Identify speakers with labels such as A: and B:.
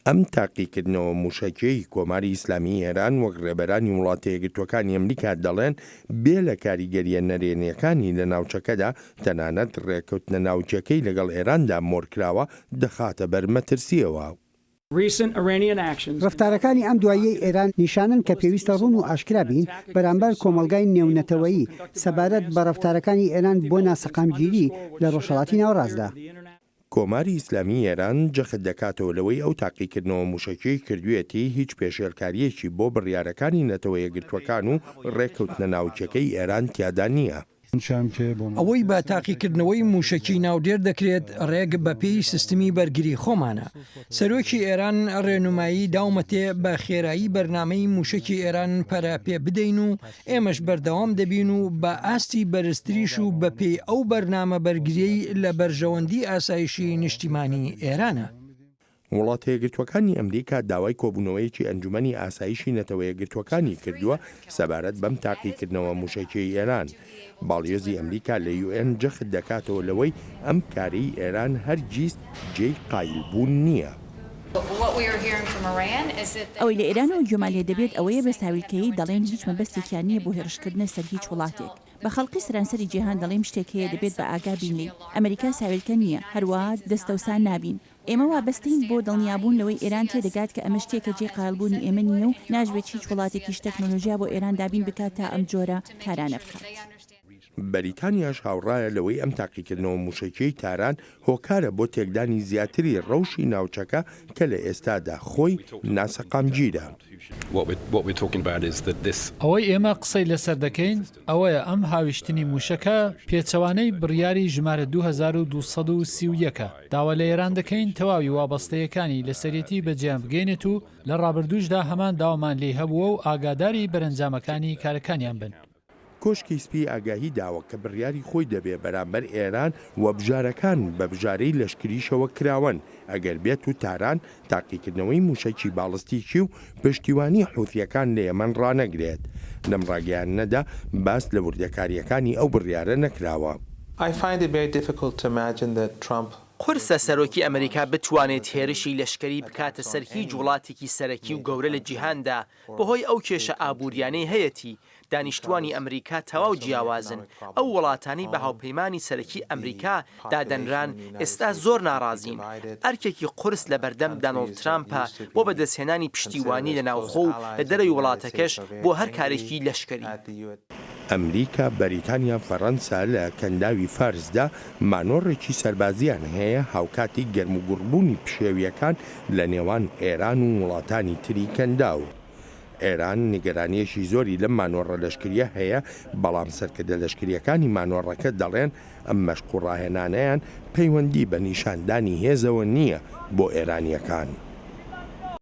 A: ئەم تاقیکردنەوە موشەکیی کۆماری ئیسلامی ئێران وەک ڕێبەرانی وڵاتە یەکگرتووەکانی ئەمریکا دەڵێن بێ لە کاریگەریە نەرێنیەکانی لە ناوچەکەدا تەنانەت ڕێکەوتنە ناوچەکەی لەگەڵ ئێراندا مۆرکراوە دەخاتە بەر مەترسیەوە.
B: ڕفتارەکانی ئەم دواییەی ئێران نیشانن کە پێویستە ڕوون و ئاشکرا بین بەرامبەر کۆمەلگای نێونەتەوەیی سەبارەت بە ڕفتارەکانی ئێران بۆ ناسەقامگیری لە ڕۆژهەڵاتی ناوەڕاستدا.
A: کۆماری ئیسلامی ئێران جەخت دەکاتەوە لەوەی ئەو تاقیکردنەوە موشەکەی کردوێتی هیچ پێشێلکاریەکی بۆ بڕیارەکانی نەتەوە یەکگرتووەکان و ڕێکەوتنە ناوچەکەی ئێران تیادا نییە.
C: ئەوەی بە تاقیکردنەوەی موشکی ناودێر دەکرێت ڕێگ بە پێی سیستمی بەرگری خۆمانە. سەرۆکی ئێران ڕێنمایی داومەتێ بە خێرایی بەرنامەی موشکی ئێران پەرە پێ بدەین و ئێمەش بەردەوام دەبین و بە ئاستی بەرزتریش و بە پێی ئەو بەرنامە بەرگریەی لە بەرژەوەندی ئاسایشی نیشتیمانی ئێرانە.
A: وڵاتە یەکگرتووەکانی ئەمریکا داوای کۆبوونەوەیەکی ئەنجومەنی ئاسایشی نەتەوە یەکگرتووەکانی کردووە سەبارەت بەم تاقیکردنەوە موشەکەی ئێران. باڵیۆزی ئەمریکا لە UN جەخت دەکاتەوە لەوەی ئەم کارەی ئێران هەرگیز جێی قایلبوون نییە.
D: ئەوەی لە ئێران و گوێمالیە دەبێت ئەوەیە بە ساویلکەیی دەڵێن هیچ مەبەستێکیان نییە بۆ هێرشکردنە سەر هیچ وڵاتێک. بە خەڵکی سەرانسەری جیهان دەڵێم شتێک هەیە دەبێت بە ئاگا بینی. ئەمریکا ساویلکە نییە، هەروەها دەستەوسان نابین. ئێمە وابەستین بۆ دڵنیابوون لەوەی ئێران تێدەگات کە ئەمە شتێکە جێ قایلبوونی ئێمە نییە و ناژوێت هیچ وڵاتێکیش تەکنۆلۆژیا بۆ ئێران دابین بکات تا ئەم جۆرە کارانە بکات.
A: بەریتانیاش هاوڕایە لەوەی ئەم تاقیکردنەوە موشەکەی تاران هۆکارە بۆ تێکدانی زیاتری ڕەوشی ناوچەکە کە لە ئێستادا خۆی ناسەقامگیرە.
E: ئەوەی ئێمە قسەی لەسەر دەکەین ئەوەیە ئەم هاویشتنی موشەکە پێچەوانەی بڕیاری ژمارە 2231 داوا لە ئێران دەکەین تەواوی وابەستەیەکانی لەسەرەتی بەجیان بگەێنێت و لە ڕابردووشدا هەمان داوامان لێ هەبووە و ئاگاداری بەرەنجامەکانی کارەکانیان بن.
A: کۆشکی سپی ئاگاهی داوە کە بڕیاری خۆی دەبێ بەرامبەر ئێران و بژارەکان بە بژارەی لەشکریشەوە کراون ئەگەر بێت و تاران تاقیکردنەوەی موشەکی باڵستیکی و پشتیوانی حوثیەکان لە ئێمەن ڕانەگرێت. لەم ڕاگەیانەدا باس لە وردەکاریەکانی ئەو بڕیارە نەکراوە.
F: قورسە سەرۆکی ئەمریکا بتوانێت هێرشی لەشکری بکاتە سەر هیچ وڵاتێکی سەرەکی و گەورە لە جیهاندا بەهۆی ئەو کێشە ئابووریانەی هەیەتی. دانیشتوانی ئەمریکا تەواو جیاوازن. ئەو وڵاتانی بە هاوپەیمانی سەرەکی ئەمریکا دادەنران ئێستا زۆر ناڕازین. ئەرکێکی قورس لە بەردەم دانۆڵد ترامپە بۆ بەدەستهێنانی پشتیوانی لە ناوخۆ و لە دەرەوەی وڵاتەکەش بۆ هەر کارێکی لەشکری.
A: ئەمریکا، بەریتانیا، فەڕەنسا لە کەنداوی فارسدا مانۆڕێکی سەربازیان هەیە هاوکاتی گەرموگوڕبوونی پشێویەکان لە نێوان ئێران و وڵاتانی تری کەنداو. ئێران نیگەرانیەشی زۆری لەم مانۆڕە لەشکریە هەیە، بەڵام سەرکردە لەشکریەکانی مانۆڕەکە دەڵێن ئەم مەشق و ڕاهێنانەیان پەیوەندی بە نیشاندانی هێزەوە نییە بۆ ئێرانیەکان.